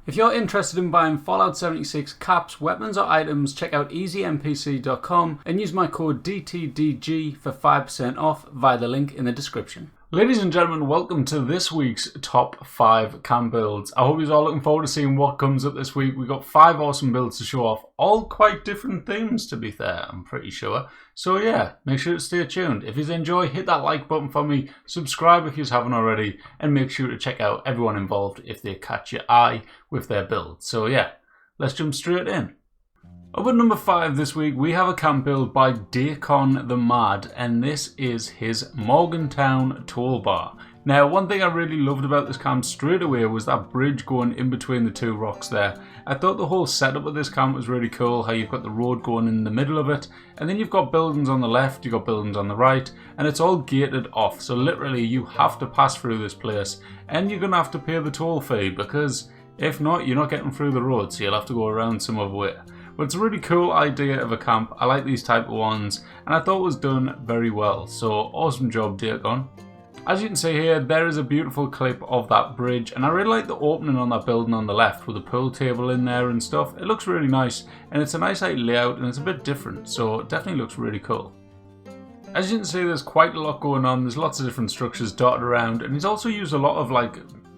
If you're interested in buying Fallout 76 caps, weapons or items, check out easynpc.com and use my code DTDG for 5% off via the link in the description. Ladies and gentlemen, welcome to this week's top 5 camp builds. I hope you're all looking forward to seeing what comes up this week. We've got 5 awesome builds to show off, all quite different themes to be fair, I'm pretty sure. So yeah, make sure to stay tuned. If you enjoy, hit that like button for me, subscribe if you haven't already, and make sure to check out everyone involved if they catch your eye with their builds. So yeah, let's jump straight in. Up at number 5 this week, we have a camp build by Dacon the Mad, and this is his Morgantown toolbar. Now, one thing I really loved about this camp straight away was that bridge going in between the two rocks there. I thought the whole setup of this camp was really cool, how you've got the road going in the middle of it, and then you've got buildings on the left, you've got buildings on the right, and it's all gated off, so literally you have to pass through this place, and you're going to have to pay the toll fee, because if not, you're not getting through the road, so you'll have to go around some other way. But it's a really cool idea of a camp. I like these type of ones, and I thought it was done very well. So awesome job, Dacon. As you can see here, there is a beautiful clip of that bridge, and I really like the opening on that building on the left with the pool table in there and stuff. It looks really nice, and it's a nice layout, and it's a bit different, so it definitely looks really cool. As you can see, there's quite a lot going on. There's lots of different structures dotted around, and he's also used a lot of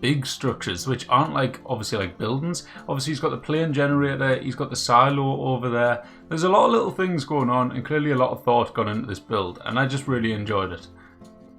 big structures which aren't obviously like buildings. Obviously he's got the plane generator, he's got the silo over there. There's a lot of little things going on, and clearly a lot of thought gone into this build, and I just really enjoyed it.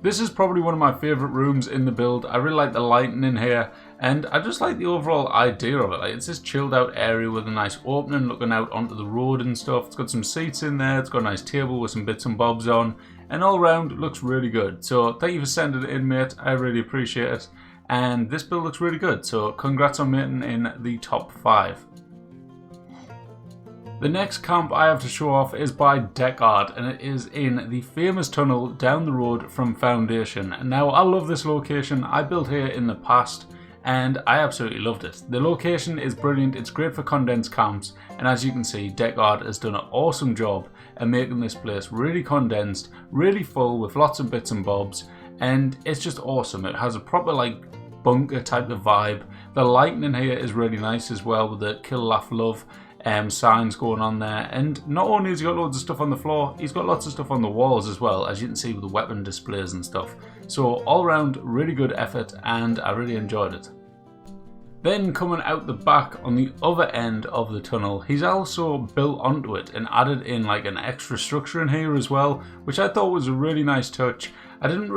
This is probably one of my favourite rooms in the build. I really like the lighting in here, and I just like the overall idea of it. It's this chilled out area with a nice opening looking out onto the road and stuff. It's got some seats in there, it's got a nice table with some bits and bobs on, and all around it looks really good. So thank you for sending it in, mate, I really appreciate it. And this build looks really good, so congrats on making in the top 5. The next camp I have to show off is by Deckard, and it is in the famous tunnel down the road from Foundation. Now, I love this location. I built here in the past, and I absolutely loved it. The location is brilliant, it's great for condensed camps, and as you can see, Deckard has done an awesome job at making this place really condensed, really full with lots of bits and bobs, and it's just awesome. It has a proper bunker type of vibe. The lighting in here is really nice as well, with the kill, laugh, love signs going on there, and not only has he got loads of stuff on the floor, he's got lots of stuff on the walls as well, as you can see with the weapon displays and stuff. So all around really good effort, and I really enjoyed it. Then coming out the back on the other end of the tunnel, he's also built onto it and added in an extra structure in here as well, which I thought was a really nice touch. I don't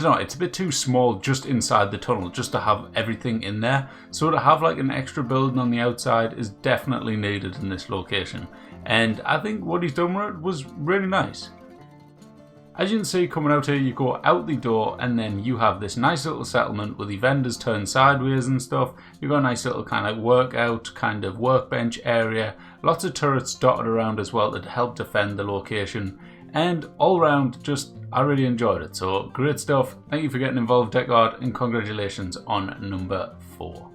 know, it's a bit too small just inside the tunnel just to have everything in there. So to have an extra building on the outside is definitely needed in this location. And I think what he's done with it was really nice. As you can see, coming out here, you go out the door, and then you have this nice little settlement with the vendors turned sideways and stuff. You've got a nice little workout, workbench area. Lots of turrets dotted around as well that help defend the location. And all around, I really enjoyed it. So great stuff. Thank you for getting involved, Deckard, and congratulations on number 4.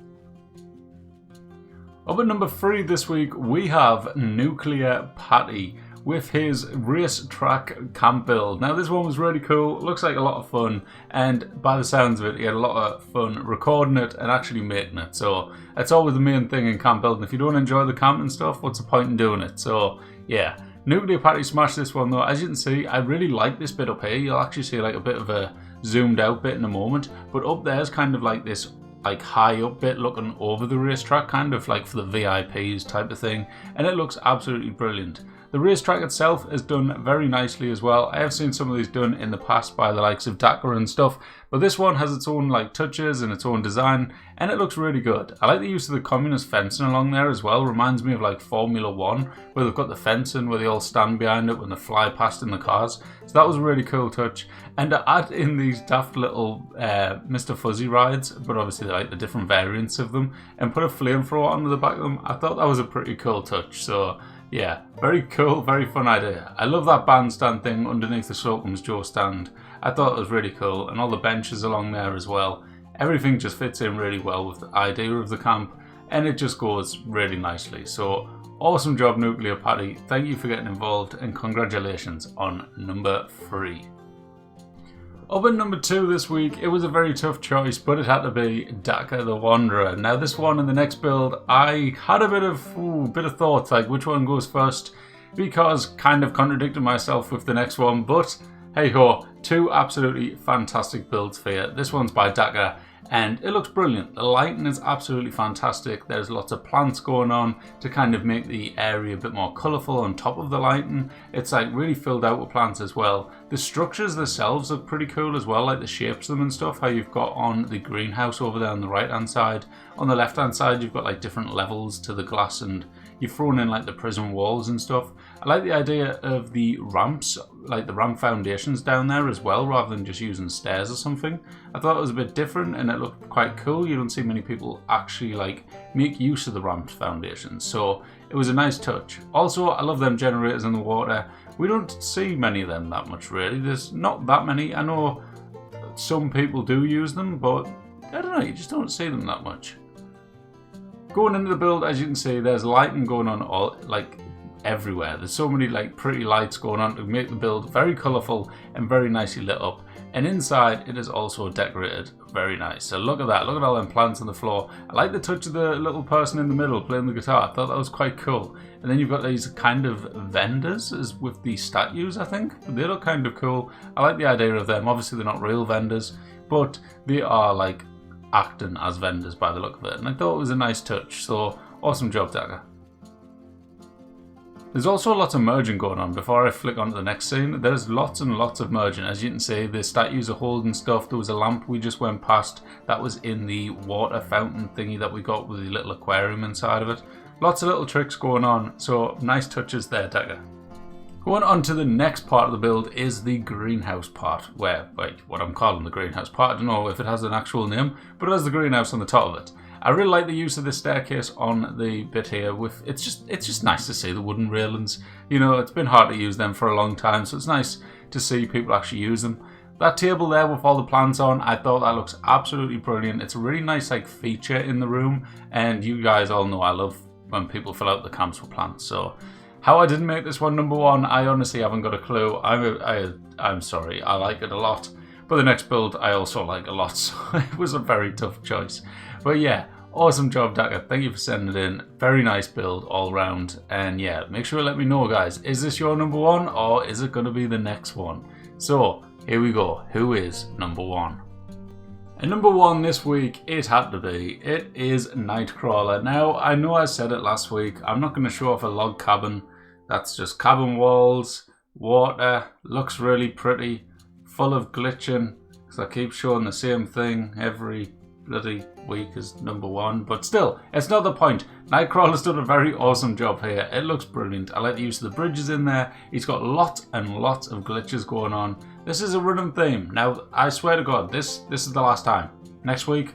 Up at number 3 this week, we have Nuclear Patty with his racetrack camp build. Now this one was really cool, looks like a lot of fun, and by the sounds of it, he had a lot of fun recording it and actually making it. So that's always the main thing in camp building. If you don't enjoy the camp and stuff, what's the point in doing it? So yeah. Nuclear Patty smashed this one though. As you can see, I really like this bit up here. You'll actually see a bit of a zoomed out bit in a moment. But up there's this high up bit looking over the racetrack, for the VIPs type of thing. And it looks absolutely brilliant. The racetrack itself is done very nicely as well. I have seen some of these done in the past by the likes of Dakar and stuff, but this one has its own touches and its own design, and it looks really good. I like the use of the communist fencing along there as well. Reminds me of Formula 1, where they've got the fencing where they all stand behind it when they fly past in the cars. So that was a really cool touch. And to add in these daft little Mr. Fuzzy rides, but obviously the different variants of them, and put a flamethrower onto the back of them, I thought that was a pretty cool touch. So yeah, very cool, very fun idea. I love that bandstand thing underneath the Slocum's Joe stand. I thought it was really cool, and all the benches along there as well. Everything just fits in really well with the idea of the camp, and it just goes really nicely. So awesome job, Nuclear Patty. Thank you for getting involved, and congratulations on number 3. Up at number 2 this week, it was a very tough choice, but it had to be Daka the Wanderer. Now this one and the next build, I had a bit of thoughts, like which one goes first, because kind of contradicted myself with the next one, but hey ho, 2 absolutely fantastic builds for you. This one's by Daka, and it looks brilliant. The lighting is absolutely fantastic. There's lots of plants going on to kind of make the area a bit more colourful on top of the lighting. It's like really filled out with plants as well. The structures themselves look pretty cool as well, like the shapes of them and stuff, how you've got on the greenhouse over there on the right hand side. On the left hand side you've got like different levels to the glass, and you've thrown in like the prison walls and stuff. I like the idea of the ramps, like the ramp foundations down there as well, rather than just using stairs or something. I thought it was a bit different and it looked quite cool. You don't see many people actually like make use of the ramp foundations, so it was a nice touch. Also, I love them generators in the water. We don't see many of them that much really. There's not that many. I know some people do use them, but I don't know, you just don't see them that much. Going into the build, as you can see, there's lighting going on all like everywhere. There's so many like pretty lights going on to make the build very colourful and very nicely lit up. And inside it is also decorated very nice. So look at that, look at all them plants on the floor. I like the touch of the little person in the middle playing the guitar. I thought that was quite cool. And then you've got these kind of vendors as with the statues, I think. They look kind of cool. I like the idea of them. Obviously they're not real vendors, but they are like acting as vendors by the look of it. And I thought it was a nice touch. So awesome job, Daka. There's also lots of merging going on. Before I flick on to the next scene, there's lots and lots of merging. As you can see, the statues are holding stuff. There was a lamp we just went past that was in the water fountain thingy that we got with the little aquarium inside of it. Lots of little tricks going on, so nice touches there, Daka. Going on to the next part of the build is the greenhouse part, where, what I'm calling the greenhouse part, I don't know if it has an actual name, but it has the greenhouse on the top of it. I really like the use of the staircase on the bit here. It's just nice to see the wooden railings. You know, it's been hard to use them for a long time, so it's nice to see people actually use them. That table there with all the plants on, I thought that looks absolutely brilliant. It's a really nice like feature in the room, and you guys all know I love when people fill out the camps with plants. So how I didn't make this one number 1, I honestly haven't got a clue. I'm sorry, I like it a lot. But the next build I also like a lot, so it was a very tough choice. But yeah, awesome job, Daka. Thank you for sending it in. Very nice build all round. And yeah, make sure to let me know, guys. Is this your number 1 or is it going to be the next one? So here we go. Who is number 1? And number 1 this week, it had to be. It is Nightcrawler. Now, I know I said it last week. I'm not going to show off a log cabin. That's just cabin walls, water, looks really pretty, full of glitching, because I keep showing the same thing every bloody week as number 1, but still, it's not the point. Nightcrawler's done a very awesome job here. It looks brilliant. I like the use of the bridges in there. He's got lots and lots of glitches going on. This is a running theme. Now, I swear to God, this is the last time. Next week,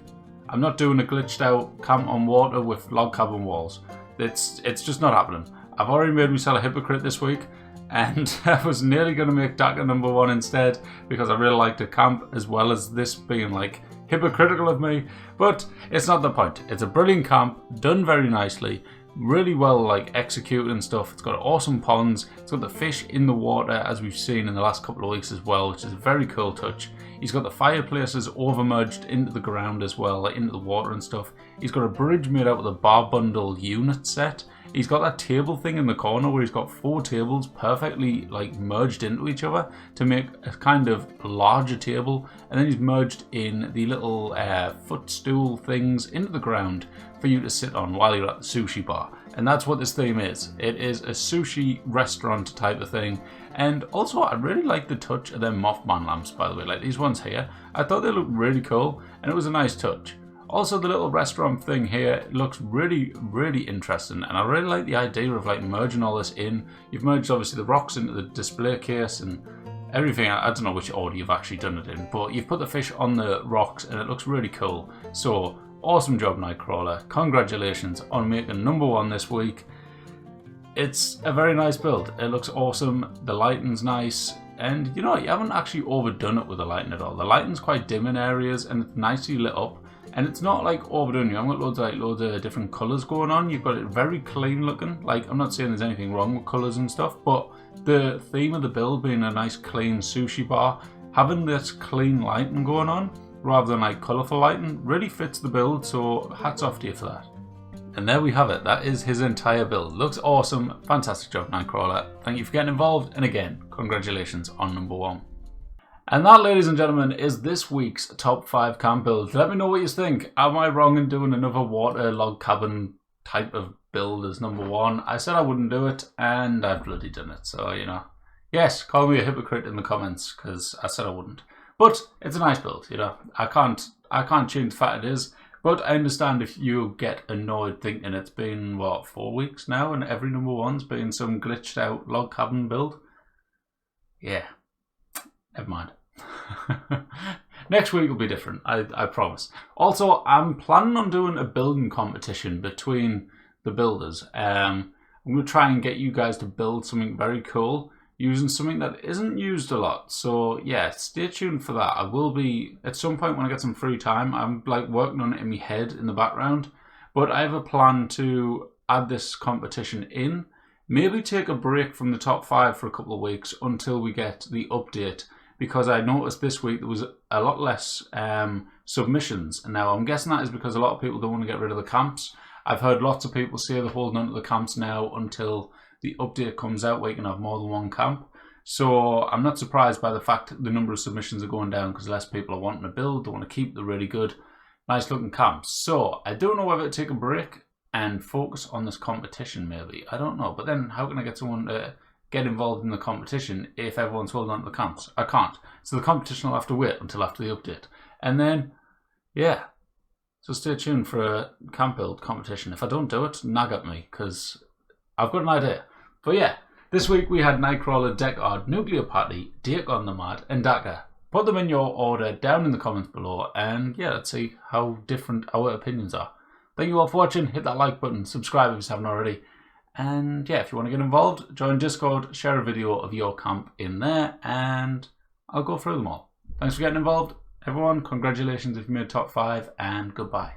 I'm not doing a glitched out camp on water with log cabin walls. It's just not happening. I've already made myself a hypocrite this week, and I was nearly going to make Daka number 1 instead because I really liked the camp, as well as this being like hypocritical of me, but it's not the point. It's a brilliant camp, done very nicely, really well like executed and stuff. It's got awesome ponds, it's got the fish in the water as we've seen in the last couple of weeks as well, which is a very cool touch. He's got the fireplaces overmerged into the ground as well, like into the water and stuff. He's got a bridge made out of the bar bundle unit set. He's got that table thing in the corner where he's got 4 tables perfectly like merged into each other to make a kind of larger table, and then he's merged in the little footstool things into the ground for you to sit on while you're at the sushi bar. And that's what this theme is. It is a sushi restaurant type of thing. And also I really like the touch of them Mothman lamps, by the way, like these ones here. I thought they looked really cool and it was a nice touch. Also, the little restaurant thing here looks really, really interesting, and I really like the idea of like merging all this in. You've merged obviously the rocks into the display case and everything. I don't know which order you've actually done it in, but you've put the fish on the rocks and it looks really cool. So awesome job, Nightcrawler. Congratulations on making number 1 this week. It's a very nice build. It looks awesome. The lighting's nice. And you know, you haven't actually overdone it with the lighting at all. The lighting's quite dim in areas and it's nicely lit up. And it's not like overdone. You haven't got loads of different colours going on. You've got it very clean looking. Like, I'm not saying there's anything wrong with colours and stuff, but the theme of the build being a nice clean sushi bar, having this clean lighting going on rather than like colourful lighting really fits the build, so hats off to you for that. And there we have it. That is his entire build. Looks awesome. Fantastic job, Nightcrawler. Thank you for getting involved, and again, congratulations on number 1. And that, ladies and gentlemen, is this week's top 5 camp builds. Let me know what you think. Am I wrong in doing another water log cabin type of build as number 1? I said I wouldn't do it, and I've bloody done it. So, you know, yes, call me a hypocrite in the comments, because I said I wouldn't. But it's a nice build, you know. I can't change the fact it is. But I understand if you get annoyed thinking it's been, what, 4 weeks now, and every number 1's been some glitched out log cabin build. Yeah, never mind. Next week will be different, I promise. Also, I'm planning on doing a building competition between the builders. I'm going to try and get you guys to build something very cool using something that isn't used a lot. So yeah, stay tuned for that. I will be, at some point when I get some free time, I'm like working on it in my head in the background. But I have a plan to add this competition in. Maybe take a break from the top 5 for a couple of weeks until we get the update. Because I noticed this week there was a lot less submissions. And now I'm guessing that is because a lot of people don't want to get rid of the camps. I've heard lots of people say they're holding on to the camps now until the update comes out where you can have more than 1 camp. So I'm not surprised by the fact that the number of submissions are going down because less people are wanting to build. They want to keep the really good, nice looking camps. So I don't know whether to take a break and focus on this competition maybe. I don't know. But then how can I get someone to get involved in the competition if everyone's holding on to the camps? I can't. So the competition will have to wait until after the update. And then, yeah. So stay tuned for a camp build competition. If I don't do it, nag at me, because I've got an idea. But yeah, this week we had Nightcrawler, Deckard, Nuclear Patty, Dagon the Mad, and Daka. Put them in your order down in the comments below, and yeah, let's see how different our opinions are. Thank you all for watching. Hit that like button, subscribe if you haven't already. And yeah, if you want to get involved, join Discord, share a video of your camp in there, and I'll go through them all. Thanks for getting involved, everyone. Congratulations if you made top 5, and goodbye.